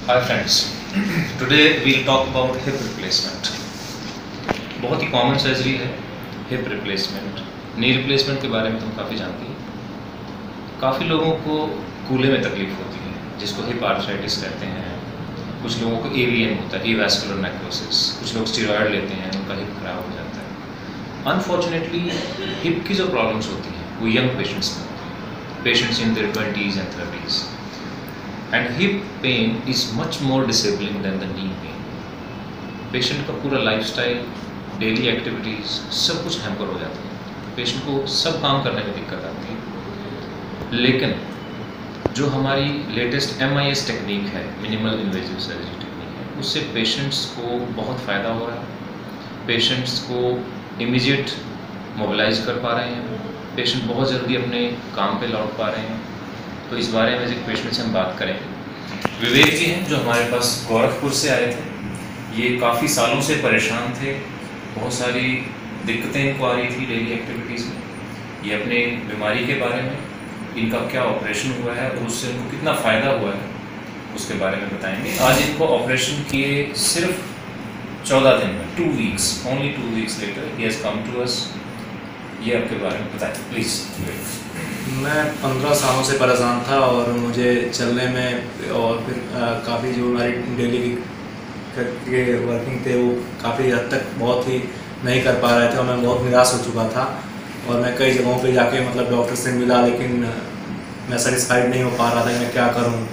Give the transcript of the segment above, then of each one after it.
Hi friends, today we'll talk about hip replacement. बहुत ही common surgery है hip replacement. Knee replacement के बारे में तुम काफ़ी जानती हो। काफ़ी लोगों को कूल्हे में तकलीफ होती है जिसको हिप आर्थराइटिस कहते हैं। कुछ लोगों को AVN होता है, एवास्कुलर नेक्रोसिस। कुछ लोग स्टेरॉयड लेते हैं, उनका हिप खराब हो जाता है। अनफॉर्चुनेटली हिप की जो प्रॉब्लम्स होती हैं वो यंग पेशेंट्स में होती हैं, patients in their 20s and 30s। And hip pain is much more disabling than the knee pain. Patient का पूरा लाइफस्टाइल, डेली एक्टिविटीज़ सब कुछ हैम्पर हो जाता है। पेशेंट को सब काम करने में दिक्कत आती है। लेकिन जो हमारी लेटेस्ट MIS टेक्निक है, मिनिमल इन्वेजिव सर्जरी टेक्निक है, उससे पेशेंट्स को बहुत फ़ायदा हो रहा है। पेशेंट्स को इमीडिएट मोबिलाइज कर पा रहे हैं। पेशेंट बहुत जल्दी अपने काम पे लौट पा रहे हैं। तो इस बारे में एक पेशेंट से हम बात करेंगे। विवेक जी हैं जो हमारे पास गोरखपुर से आए थे। ये काफ़ी सालों से परेशान थे, बहुत सारी दिक्कतें इनको आ रही थी डेली एक्टिविटीज़ में। ये अपने बीमारी के बारे में, इनका क्या ऑपरेशन हुआ है और उससे इनको कितना फ़ायदा हुआ है उसके बारे में बताएंगे। आज इनको ऑपरेशन किए सिर्फ 14 दिन में, 2 weeks, only 2 weeks later he has come to us। ये आपके बारे में बताएं प्लीज़। मैं 15 सालों से परेशान था और मुझे चलने में और फिर काफ़ी जो हमारी डेली के वर्किंग थे वो काफ़ी हद तक बहुत ही नहीं कर पा रहे थे और मैं बहुत निराश हो चुका था। और मैं कई जगहों पे जाके डॉक्टर से मिला, लेकिन मैं सेटिस्फाइड नहीं हो पा रहा था कि मैं क्या करूं।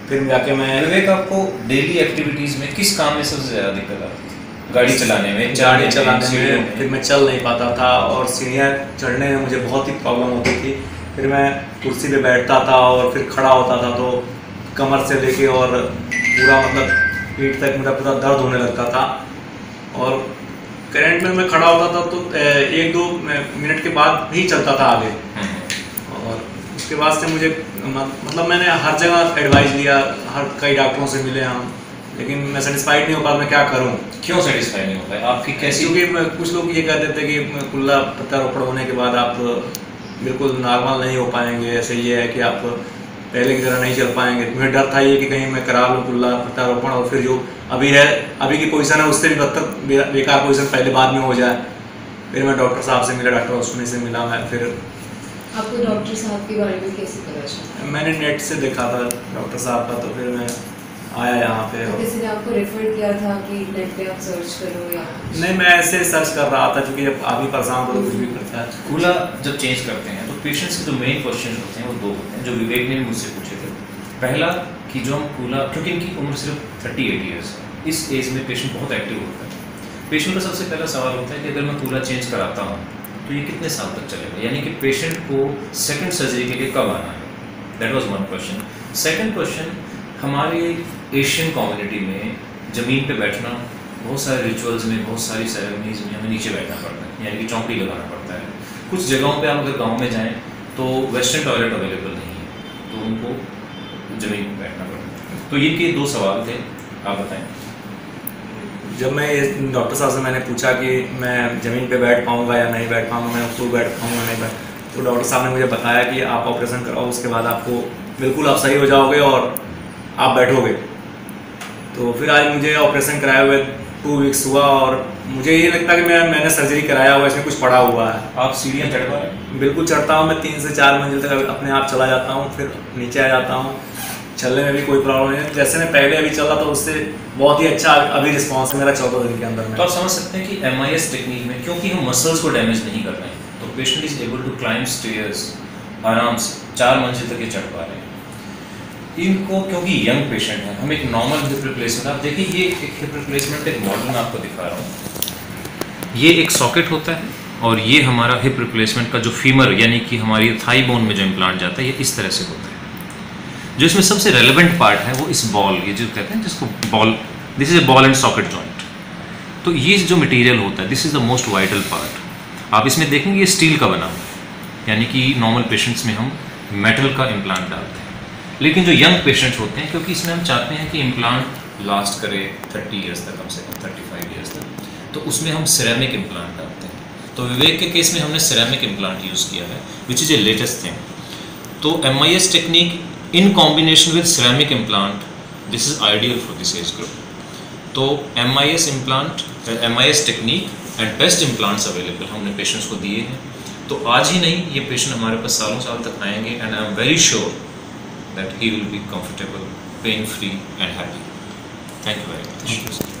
फिर जाके मैं विवेक, आपको डेली एक्टिविटीज़ में किस काम में सबसे ज़्यादा दिक्कत आती थी? गाड़ी चलाने में, गाड़ी चलाने में, फिर मैं चल नहीं पाता था और सीढ़ियाँ चढ़ने में मुझे बहुत ही प्रॉब्लम होती थी। फिर मैं कुर्सी पे बैठता था और फिर खड़ा होता था तो कमर से लेके और पूरा पीठ तक मेरा पूरा दर्द होने लगता था। और करंट में मैं खड़ा होता था तो 1-2 मिनट के बाद ही चलता था आगे। और उसके बाद से मुझे मैंने हर जगह एडवाइस लिया, कई डॉक्टरों से मिले हम, लेकिन मैं सेटिस्फाइड नहीं हो पाया। मैं क्या करूं? क्यों सेटिस्फाइड नहीं हो पाए? आपकी कैसी? क्योंकि कुछ लोग ये कहते थे कि कुल्ला प्रत्यारोपण होने के बाद आप बिल्कुल नॉर्मल नहीं हो पाएंगे। ऐसे ये है कि आप पहले की तरह नहीं चल पाएंगे। मुझे डर था ये कि कहीं मैं करा लूँ कुल्ला प्रत्यारोपण और फिर जो अभी की पोजीशन है उससे भी बदतर बेकार पोजीशन पहले बाद में हो जाए। फिर मैं डॉक्टर साहब से मिला, डॉक्टर अश्विनी से मिला। मैं फिर आपको डॉक्टर साहब के बारे में कैसे पता चला? मैंने नेट से देखा था डॉक्टर साहब का, तो फिर मैं आया यहाँ पे। तो किसी ने आपको रेफर किया था कि नेट पे आप सर्च करो या? नहीं, मैं ऐसे सर्च कर रहा था क्योंकि जब आप ही परेशान तो कुछ भी करता है। कूल्हा जब चेंज करते हैं तो पेशेंट्स के जो मेन क्वेश्चन होते हैं वो 2 होते हैं जो विवेक ने मुझसे पूछे थे। पहला कि जो हम कूल्हा, क्योंकि इनकी उम्र सिर्फ 38 ईयर्स है, इस एज में पेशेंट बहुत एक्टिव होता है। पेशेंट का सबसे पहला सवाल होता है कि अगर मैं कूल्हा चेंज कराता हूँ तो ये कितने साल तक चलेगा, यानी कि पेशेंट को सेकंड सर्जरी के लिए कब आना है। That was one question. Second question, हमारे एशियन कम्युनिटी में ज़मीन पे बैठना, बहुत सारे रिचुअल्स में, बहुत सारी सेरेमनीज में हमें नीचे बैठना पड़ता है, यानी कि चौंकड़ी लगाना पड़ता है। कुछ जगहों पे आप अगर गांव में जाएं तो वेस्टर्न टॉयलेट अवेलेबल नहीं है, तो उनको ज़मीन पे बैठना पड़ता है। तो ये के 2 सवाल थे, आप बताएं। जब मैं डॉक्टर साहब से मैंने पूछा कि मैं ज़मीन पे बैठ पाऊँगा या नहीं बैठ पाऊँगा, मैं उसको बैठ पाऊँगा नहीं बैठ, तो डॉक्टर साहब ने मुझे बताया कि आप ऑपरेशन कराओ, उसके बाद आपको बिल्कुल आप सही हो जाओगे और आप बैठोगे। तो फिर आज मुझे ऑपरेशन कराए हुए 2 weeks हुआ और मुझे ये लगता है कि मैंने सर्जरी कराया हुआ, इसमें कुछ पड़ा हुआ है। आप सीढ़ियाँ चढ़ पा रहे हैं? बिल्कुल चढ़ता हूँ मैं, 3 से 4 मंजिल तक अपने आप चला जाता हूँ, फिर नीचे आ जाता हूँ। चलने में भी कोई प्रॉब्लम नहीं है। जैसे मैं पहले अभी चला तो उससे बहुत ही अच्छा अभी रिस्पॉन्स है मेरा 14 दिन के अंदर में। तो आप समझ सकते हैं कि MIS टेक्निक में, क्योंकि हम मसल्स को डैमेज नहीं कर रहे हैं, तो patient is able to climb stairs आराम से, 4 मंजिल तक ये चढ़ पा रहे हैं। इनको क्योंकि यंग पेशेंट है, हम एक नॉर्मल हिप रिप्लेसमेंट, आप देखिए ये एक हिप रिप्लेसमेंट एक मॉडल मैं आपको दिखा रहा हूँ। ये एक सॉकेट होता है और ये हमारा हिप रिप्लेसमेंट का जो फीमर, यानी कि हमारी थाई बोन में जो इम्प्लांट जाता है, ये इस तरह से होता है। जो इसमें सबसे रेलेवेंट पार्ट है वो इस बॉल, ये जो कहते हैं जिसको ball, this is a ball and socket joint. तो ये जो मटेरियल होता है, this is the most vital part. आप इसमें देखेंगे ये स्टील का बना हुआ है, यानी कि नॉर्मल पेशेंट्स में हम मेटल का इम्प्लांट डालते हैं। लेकिन जो यंग पेशेंट्स होते हैं, क्योंकि इसमें हम चाहते हैं कि इम्प्लांट लास्ट करे 30 ईयर्स तक, कम से कम 35 ईयर्स तक, तो उसमें हम सिरेमिक इम्प्लांट डालते हैं। तो विवेक के केस में हमने सिरेमिक इम्प्लांट यूज़ किया है, which is a latest thing. तो MIS technique in combination with ceramic implant this is ideal for this age group. तो MIS implant, MIS technique and best implants available हमने patients को दिए हैं। तो आज ही नहीं, ये पेशेंट हमारे पास सालों साल तक आएंगे and I am very sure that he will be comfortable, pain free and happy. Thank you very much.